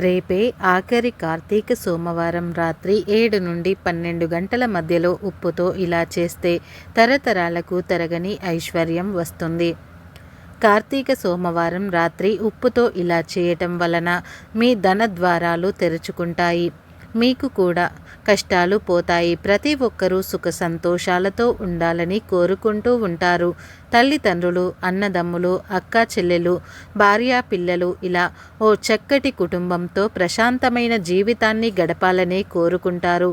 రేపే ఆఖరి కార్తీక సోమవారం రాత్రి 7 నుండి 12 గంటల మధ్యలో ఉప్పుతో ఇలా చేస్తే తరతరాలకు తరగని ఐశ్వర్యం వస్తుంది. కార్తీక సోమవారం రాత్రి ఉప్పుతో ఇలా చేయటం వలన మీ ధన ద్వారాలు తెరుచుకుంటాయి. మీకు కూడా కష్టాలు పోతాయి. ప్రతి ఒక్కరూ సుఖ సంతోషాలతో ఉండాలని కోరుకుంటూ ఉంటారు. తల్లిదండ్రులు, అన్నదమ్ములు, అక్కా చెల్లెలు, భార్య పిల్లలు ఇలా ఓ చక్కటి కుటుంబంతో ప్రశాంతమైన జీవితాన్ని గడపాలని కోరుకుంటారు.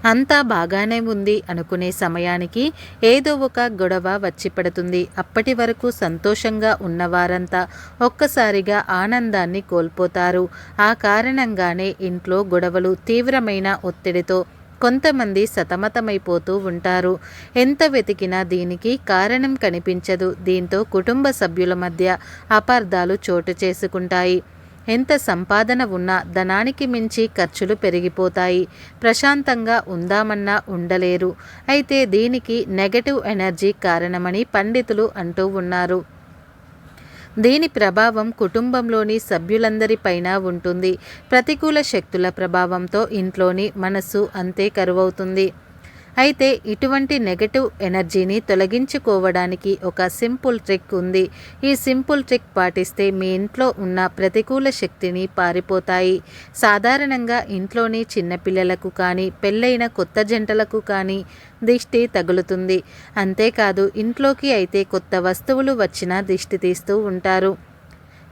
అంతా బాగానే ఉంది అనుకునే సమయానికి ఏదో ఒక గొడవ వచ్చి పడుతుంది. అప్పటి వరకు సంతోషంగా ఉన్నవారంతా ఒక్కసారిగా ఆనందాన్ని కోల్పోతారు. ఆ కారణంగానే ఇంట్లో గొడవలు, తీవ్రమైన ఒత్తిడితో కొంతమంది సతమతమైపోతూ ఉంటారు. ఎంత వెతికినా దీనికి కారణం కనిపించదు. దీంతో కుటుంబ సభ్యుల మధ్య అపార్థాలు చోటు చేసుకుంటాయి. ఎంత సంపాదన ఉన్నా ధనానికి మించి ఖర్చులు పెరిగిపోతాయి. ప్రశాంతంగా ఉందామన్నా ఉండలేరు. అయితే దీనికి నెగటివ్ ఎనర్జీ కారణమని పండితులు అంటూ ఉన్నారు. దీని ప్రభావం కుటుంబంలోని సభ్యులందరిపైన ఉంటుంది. ప్రతికూల శక్తుల ప్రభావంతో ఇంట్లోని మనస్సు అంతే కరువవుతుంది. అయితే ఇటువంటి నెగటివ్ ఎనర్జీని తొలగించుకోవడానికి ఒక సింపుల్ ట్రిక్ ఉంది. ఈ సింపుల్ ట్రిక్ పాటిస్తే మీ ఇంట్లో ఉన్న ప్రతికూల శక్తిని పారిపోతాయి. సాధారణంగా ఇంట్లోని చిన్నపిల్లలకు కానీ, పెళ్ళైన కొత్త జంటలకు కానీ దిష్టి తగులుతుంది. అంతేకాదు ఇంట్లోకి అయితే కొత్త వస్తువులు వచ్చినా దిష్టి తీస్తూ ఉంటారు.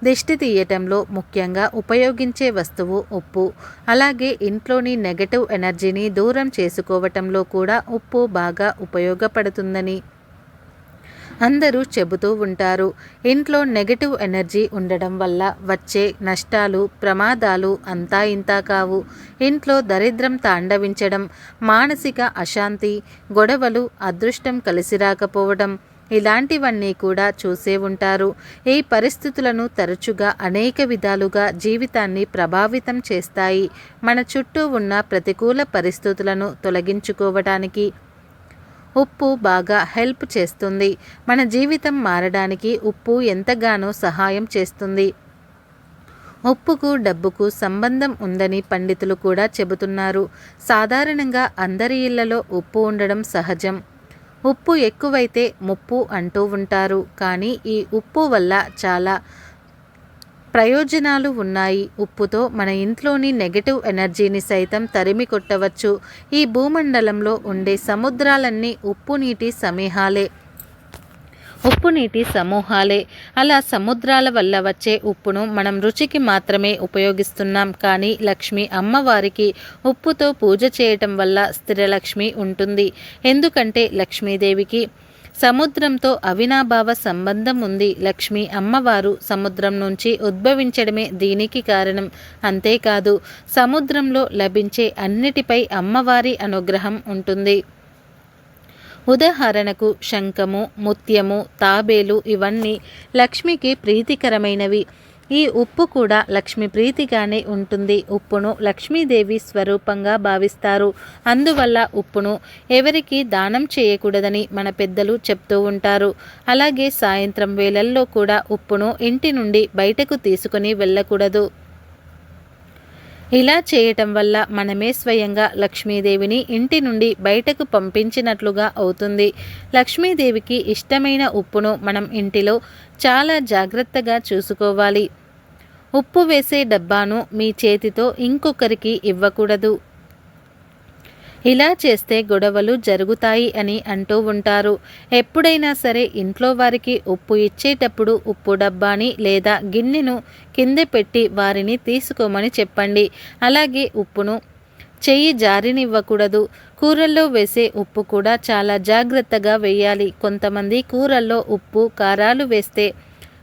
దిష్టి తీయటంలో ముఖ్యంగా ఉపయోగించే వస్తువు ఉప్పు. అలాగే ఇంట్లోని నెగటివ్ ఎనర్జీని దూరం చేసుకోవటంలో కూడా ఉప్పు బాగా ఉపయోగపడుతుందని అందరూ చెబుతూ ఉంటారు. ఇంట్లో నెగటివ్ ఎనర్జీ ఉండడం వల్ల వచ్చే నష్టాలు, ప్రమాదాలు అంతా ఇంతా కావు. ఇంట్లో దరిద్రం తాండవించడం, మానసిక అశాంతి, గొడవలు, అదృష్టం కలిసి రాకపోవడం ఇలాంటివన్నీ కూడా చూసే ఉంటారు. ఈ పరిస్థితులను తరచుగా అనేక విధాలుగా జీవితాన్ని ప్రభావితం చేస్తాయి. మన చుట్టూ ఉన్న ప్రతికూల పరిస్థితులను తొలగించుకోవడానికి ఉప్పు బాగా హెల్ప్ చేస్తుంది. మన జీవితం మారడానికి ఉప్పు ఎంతగానో సహాయం చేస్తుంది. ఉప్పుకు డబ్బుకు సంబంధం ఉందని పండితులు కూడా చెబుతున్నారు. సాధారణంగా అందరి ఇళ్లలో ఉప్పు ఉండడం సహజం. ఉప్పు ఎక్కువైతే ముప్పు అంటూ ఉంటారు. కానీ ఈ ఉప్పు వల్ల చాలా ప్రయోజనాలు ఉన్నాయి. ఉప్పుతో మన ఇంట్లోని నెగటివ్ ఎనర్జీని సైతం తరిమి కొట్టవచ్చు. ఈ భూమండలంలో ఉండే సముద్రాలన్నీ ఉప్పు నీటి సమూహాలే. అలా సముద్రాల వల్ల వచ్చే ఉప్పును మనం రుచికి మాత్రమే ఉపయోగిస్తున్నాం. కానీ లక్ష్మి అమ్మవారికి ఉప్పుతో పూజ చేయటం వల్ల స్థిరలక్ష్మి ఉంటుంది. ఎందుకంటే లక్ష్మీదేవికి సముద్రంతో అవినాభావ సంబంధం ఉంది. లక్ష్మి అమ్మవారు సముద్రం నుంచి ఉద్భవించడమే దీనికి కారణం. అంతేకాదు సముద్రంలో లభించే అన్నిటిపై అమ్మవారి అనుగ్రహం ఉంటుంది. ఉదాహరణకు శంఖము, ముత్యము, తాబేలు ఇవన్నీ లక్ష్మికి ప్రీతికరమైనవి. ఈ ఉప్పు కూడా లక్ష్మి ప్రీతిగానే ఉంటుంది. ఉప్పును లక్ష్మీదేవి స్వరూపంగా భావిస్తారు. అందువల్ల ఉప్పును ఎవరికి దానం చేయకూడదని మన పెద్దలు చెప్తూ ఉంటారు. అలాగే సాయంత్రం వేళల్లో కూడా ఉప్పును ఇంటి నుండి బయటకు తీసుకుని వెళ్ళకూడదు. ఇలా చేయటం వల్ల మనమే స్వయంగా లక్ష్మీదేవిని ఇంటి నుండి బయటకు పంపించినట్లుగా అవుతుంది. లక్ష్మీదేవికి ఇష్టమైన ఉప్పును మనం ఇంటిలో చాలా జాగ్రత్తగా చూసుకోవాలి. ఉప్పు వేసే డబ్బాను మీ చేతితో ఇంకొకరికి ఇవ్వకూడదు. ఇలా చేస్తే గొడవలు జరుగుతాయి అని అంటూ ఉంటారు. ఎప్పుడైనా సరే ఇంట్లో వారికి ఉప్పు ఇచ్చేటప్పుడు ఉప్పు డబ్బాని లేదా గిన్నెను కింద పెట్టి వారిని తీసుకోమని చెప్పండి. అలాగే ఉప్పును చెయ్యి జారినివ్వకూడదు. కూరల్లో వేసే ఉప్పు కూడా చాలా జాగ్రత్తగా వేయాలి. కొంతమంది కూరల్లో ఉప్పు, కారాలు వేస్తే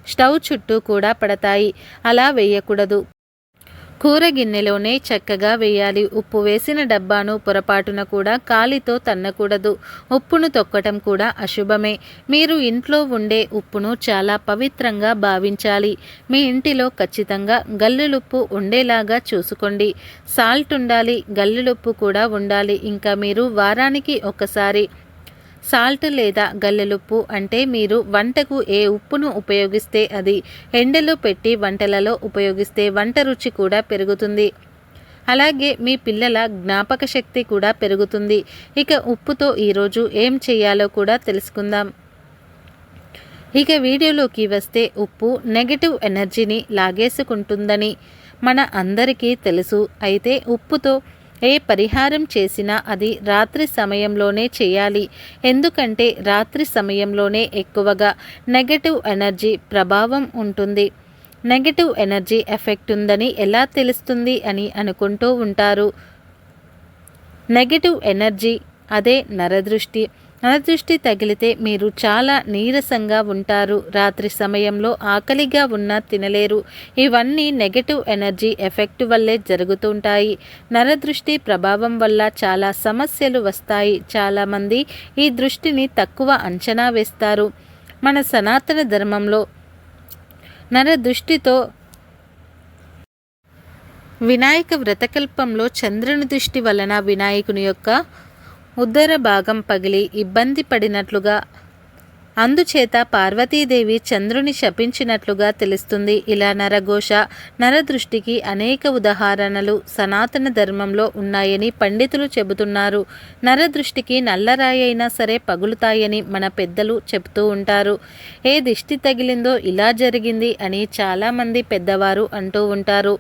స్టవ్ చుట్టూ కూడా పడతాయి. అలా వేయకూడదు. కూర గిన్నెలోనే చక్కగా వేయాలి. ఉప్పు వేసిన డబ్బాను పొరపాటున కూడా కాలితో తన్నకూడదు. ఉప్పును తొక్కటం కూడా అశుభమే. మీరు ఇంట్లో ఉండే ఉప్పును చాలా పవిత్రంగా భావించాలి. మీ ఇంటిలో ఖచ్చితంగా గల్లులుప్పు ఉండేలాగా చూసుకోండి. సాల్ట్ ఉండాలి, గల్లులుప్పు కూడా ఉండాలి. ఇంకా మీరు వారానికి ఒకసారి సాల్ట్ లేదా గల్లెలుప్పు అంటే మీరు వంటకు ఏ ఉప్పును ఉపయోగిస్తే అది ఎండలో పెట్టి వంటలలో ఉపయోగిస్తే వంట రుచి కూడా పెరుగుతుంది. అలాగే మీ పిల్లల జ్ఞాపక శక్తి కూడా పెరుగుతుంది. ఇక ఉప్పుతో ఈరోజు ఏం చేయాలో కూడా తెలుసుకుందాం. ఇక వీడియోలోకి వస్తే ఉప్పు నెగటివ్ ఎనర్జీని లాగేసుకుంటుందని మన అందరికీ తెలుసు. అయితే ఉప్పుతో ఏ పరిహారం చేసినా అది రాత్రి సమయంలోనే చేయాలి. ఎందుకంటే రాత్రి సమయంలోనే ఎక్కువగా నెగటివ్ ఎనర్జీ ప్రభావం ఉంటుంది. నెగటివ్ ఎనర్జీ ఎఫెక్ట్ ఉందని ఎలా తెలుస్తుంది అని అనుకుంటూ ఉంటారు. నెగటివ్ ఎనర్జీ అదే నరదృష్టి. నరదృష్టి తగిలితే మీరు చాలా నీరసంగా ఉంటారు. రాత్రి సమయంలో ఆకలిగా ఉన్నా తినలేరు. ఇవన్నీ నెగటివ్ ఎనర్జీ ఎఫెక్ట్ వల్లే జరుగుతుంటాయి. నరదృష్టి ప్రభావం వల్ల చాలా సమస్యలు వస్తాయి. చాలామంది ఈ దృష్టిని తక్కువ అంచనా వేస్తారు. మన సనాతన ధర్మంలో నరదృష్టితో వినాయక వ్రతకల్పంలో చంద్రుని దృష్టి వలన వినాయకుని యొక్క ఉదర భాగం పగిలి ఇబ్బంది పడినట్లుగా, అందుచేత పార్వతీదేవి చంద్రుని శపించినట్లుగా తెలుస్తుంది. ఇలా నరఘోష నరదృష్టికి అనేక ఉదాహరణలు సనాతన ధర్మంలో ఉన్నాయని పండితులు చెబుతున్నారు. నరదృష్టికి నల్లరాయి అయినా సరే పగులుతాయని మన పెద్దలు చెబుతూ ఉంటారు. ఏ దిష్టి తగిలిందో ఇలా జరిగింది అని చాలామంది పెద్దవారు అంటూ ఉంటారు.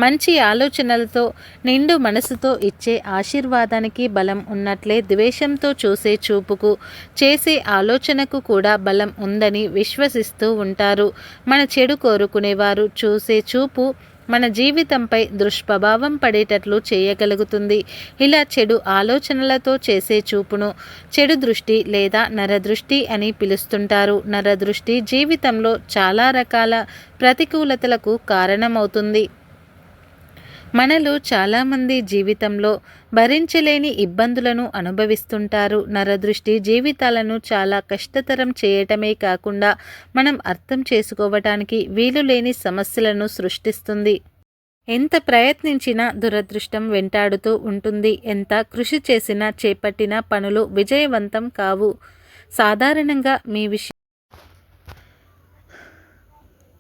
మంచి ఆలోచనలతో నిండు మనసుతో ఇచ్చే ఆశీర్వాదానికి బలం ఉన్నట్లే ద్వేషంతో చూసే చూపుకు, చేసే ఆలోచనకు కూడా బలం ఉందని విశ్వసిస్తూ ఉంటారు. మన చెడు కోరుకునేవారు చూసే చూపు మన జీవితంపై దుష్ప్రభావం పడేటట్లు చేయగలుగుతుంది. ఇలా చెడు ఆలోచనలతో చేసే చూపును చెడు దృష్టి లేదా నరదృష్టి అని పిలుస్తుంటారు. నరదృష్టి జీవితంలో చాలా రకాల ప్రతికూలతలకు కారణమవుతుంది. మనలో చాలామంది జీవితంలో భరించలేని ఇబ్బందులను అనుభవిస్తుంటారు. నరదృష్టి జీవితాలను చాలా కష్టతరం చేయటమే కాకుండా మనం అర్థం చేసుకోవటానికి వీలు లేని సమస్యలను సృష్టిస్తుంది. ఎంత ప్రయత్నించినా దురదృష్టం వెంటాడుతూ ఉంటుంది. ఎంత కృషి చేసినా చేపట్టిన పనులు విజయవంతం కావు. సాధారణంగా మీ విషయం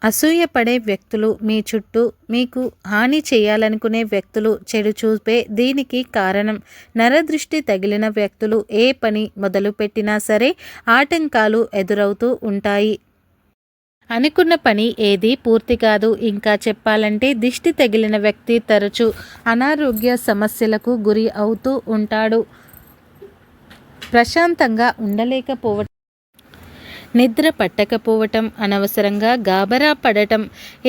అసూయపడే వ్యక్తులు మీ చుట్టూ, మీకు హాని చేయాలనుకునే వ్యక్తులు చెడు చూపే దీనికి కారణం. నరదృష్టి తగిలిన వ్యక్తులు ఏ పని మొదలుపెట్టినా సరే ఆటంకాలు ఎదురవుతూ ఉంటాయి. అనుకున్న పని ఏది పూర్తి కాదు. ఇంకా చెప్పాలంటే దిష్టి తగిలిన వ్యక్తి తరచూ అనారోగ్య సమస్యలకు గురి అవుతూ ఉంటాడు. ప్రశాంతంగా ఉండలేకపోవటం, నిద్ర పట్టకపోవటం, అనవసరంగా గాబరా పడటం,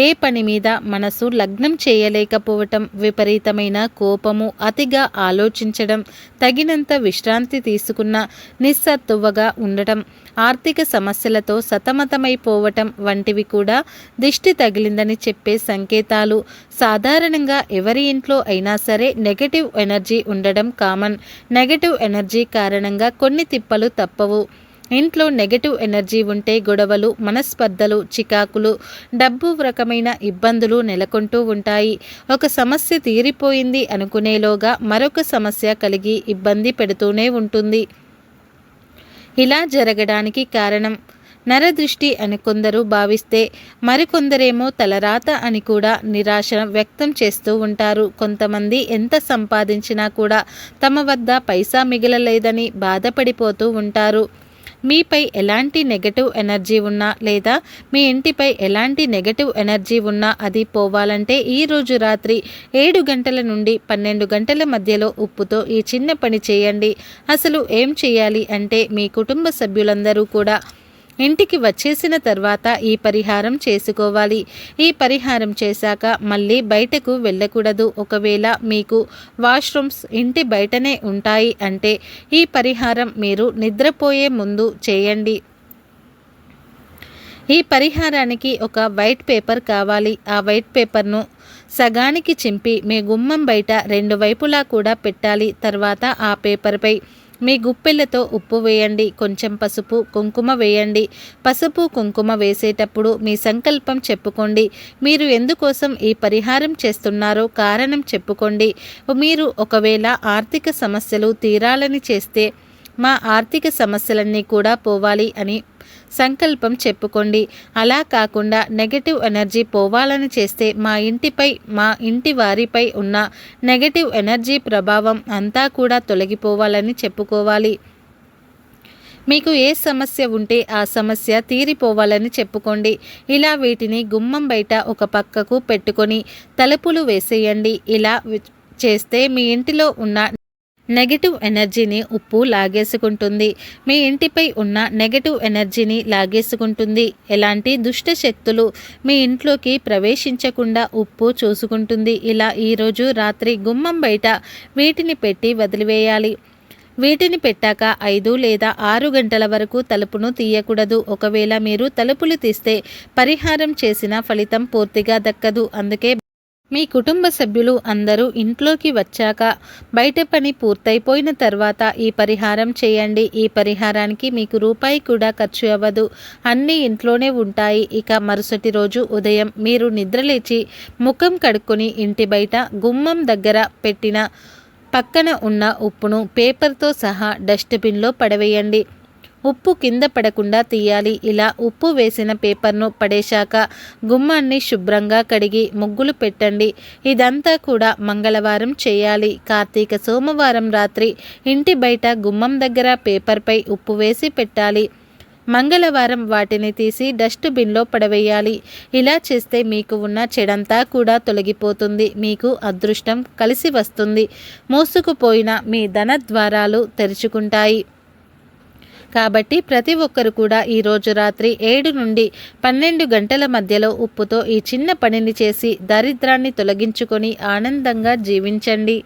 ఏ పని మీద మనసు లగ్నం చేయలేకపోవటం, విపరీతమైన కోపము, అతిగా ఆలోచించడం, తగినంత విశ్రాంతి తీసుకున్న నిస్సత్తువగా ఉండటం, ఆర్థిక సమస్యలతో సతమతమైపోవటం వంటివి కూడా దిష్టి తగిలిందని చెప్పే సంకేతాలు. సాధారణంగా ఎవరి ఇంట్లో అయినా సరే నెగటివ్ ఎనర్జీ ఉండడం కామన్. నెగటివ్ ఎనర్జీ కారణంగా కొన్ని తిప్పలు తప్పవు. ఇంట్లో నెగటివ్ ఎనర్జీ ఉంటే గొడవలు, మనస్పర్ధలు, చికాకులు, డబ్బు రకమైన ఇబ్బందులు నెలకొంటూ ఉంటాయి. ఒక సమస్య తీరిపోయింది అనుకునేలోగా మరొక సమస్య కలిగి ఇబ్బంది పెడుతూనే ఉంటుంది. ఇలా జరగడానికి కారణం నరదృష్టి అని కొందరు భావిస్తే, మరికొందరేమో తలరాత అని కూడా నిరాశ వ్యక్తం చేస్తూ ఉంటారు. కొంతమంది ఎంత సంపాదించినా కూడా తమ వద్ద పైసా మిగలలేదని బాధపడిపోతూ ఉంటారు. మీపై ఎలాంటి నెగటివ్ ఎనర్జీ ఉన్నా లేదా మీ ఇంటిపై ఎలాంటి నెగటివ్ ఎనర్జీ ఉన్నా అది పోవాలంటే ఈరోజు రాత్రి 7 గంటల నుండి 12 గంటల మధ్యలో ఉప్పుతో ఈ చిన్న పని చేయండి. అసలు ఏం చేయాలి అంటే మీ కుటుంబ సభ్యులందరూ కూడా ఇంటికి వచ్చేసిన తర్వాత ఈ పరిహారం చేసుకోవాలి. ఈ పరిహారం చేశాక మళ్ళీ బయటకు వెళ్ళకూడదు. ఒకవేళ మీకు వాష్రూమ్స్ ఇంటి బయటనే ఉంటాయి అంటే ఈ పరిహారం మీరు నిద్రపోయే ముందు చేయండి. ఈ పరిహారానికి ఒక వైట్ పేపర్ కావాలి. ఆ వైట్ పేపర్ను సగానికి చింపి మీ గుమ్మం బయట 2 వైపులా కూడా పెట్టాలి. తర్వాత ఆ పేపర్పై మీ గుప్పెళ్ళతో ఉప్పు వేయండి, కొంచెం పసుపు కుంకుమ వేయండి. పసుపు కుంకుమ వేసేటప్పుడు మీ సంకల్పం చెప్పుకోండి. మీరు ఎందుకోసం ఈ పరిహారం చేస్తున్నారో కారణం చెప్పుకోండి. మీరు ఒకవేళ ఆర్థిక సమస్యలు తీరాలని చేస్తే మా ఆర్థిక సమస్యలన్నీ కూడా పోవాలి అని సంకల్పం చెప్పుకోండి. అలా కాకుండా నెగటివ్ ఎనర్జీ పోవాలని చేస్తే మా ఇంటిపై, మా ఇంటి వారిపై ఉన్న నెగటివ్ ఎనర్జీ ప్రభావం అంతా కూడా తొలగిపోవాలని చెప్పుకోవాలి. మీకు ఏ సమస్య ఉంటే ఆ సమస్య తీరిపోవాలని చెప్పుకోండి. ఇలా వీటిని గుమ్మం బయట ఒక పక్కకు పెట్టుకొని తలుపులు వేసేయండి. ఇలా చేస్తే మీ ఇంటిలో ఉన్న నెగటివ్ ఎనర్జీని ఉప్పు లాగేసుకుంటుంది. మీ ఇంటిపై ఉన్న నెగటివ్ ఎనర్జీని లాగేసుకుంటుంది. ఎలాంటి దుష్ట శక్తులు మీ ఇంట్లోకి ప్రవేశించకుండా ఉప్పు చూసుకుంటుంది. ఇలా ఈరోజు రాత్రి గుమ్మం బయట వీటిని పెట్టి వదిలివేయాలి. వీటిని పెట్టాక 5 లేదా 6 గంటల వరకు తలుపును తీయకూడదు. ఒకవేళ మీరు తలుపులు తీస్తే పరిహారం చేసిన ఫలితం పూర్తిగా దక్కదు. అందుకే మీ కుటుంబ సభ్యులు అందరూ ఇంట్లోకి వచ్చాక బయట పని పూర్తయిపోయిన తర్వాత ఈ పరిహారం చేయండి. ఈ పరిహారానికి మీకు రూపాయి కూడా ఖర్చు అవ్వదు. అన్నీ ఇంట్లోనే ఉంటాయి. ఇక మరుసటి రోజు ఉదయం మీరు నిద్రలేచి ముఖం కడుక్కొని ఇంటి బయట గుమ్మం దగ్గర పెట్టిన పక్కన ఉన్న ఉప్పును పేపర్తో సహా డస్ట్బిన్లో పడవేయండి. ఉప్పు కింద పడకుండా తీయాలి. ఇలా ఉప్పు వేసిన పేపర్ను పడేశాక గుమ్మాన్ని శుభ్రంగా కడిగి ముగ్గులు పెట్టండి. ఇదంతా కూడా మంగళవారం చేయాలి. కార్తీక సోమవారం రాత్రి ఇంటి బయట గుమ్మం దగ్గర పేపర్పై ఉప్పు వేసి పెట్టాలి. మంగళవారం వాటిని తీసి డస్ట్బిన్లో పడవేయాలి. ఇలా చేస్తే మీకు ఉన్న చెడంతా కూడా తొలగిపోతుంది. మీకు అదృష్టం కలిసి వస్తుంది. మోసుకుపోయిన మీ ధన ద్వారాలు తెరుచుకుంటాయి. కాబట్టి ప్రతి ఒక్కరు కూడా ఈరోజు రాత్రి 7 నుండి 12 గంటల మధ్యలో ఉప్పుతో ఈ చిన్న పనిని చేసి దరిద్రాన్ని తొలగించుకొని ఆనందంగా జీవించండి.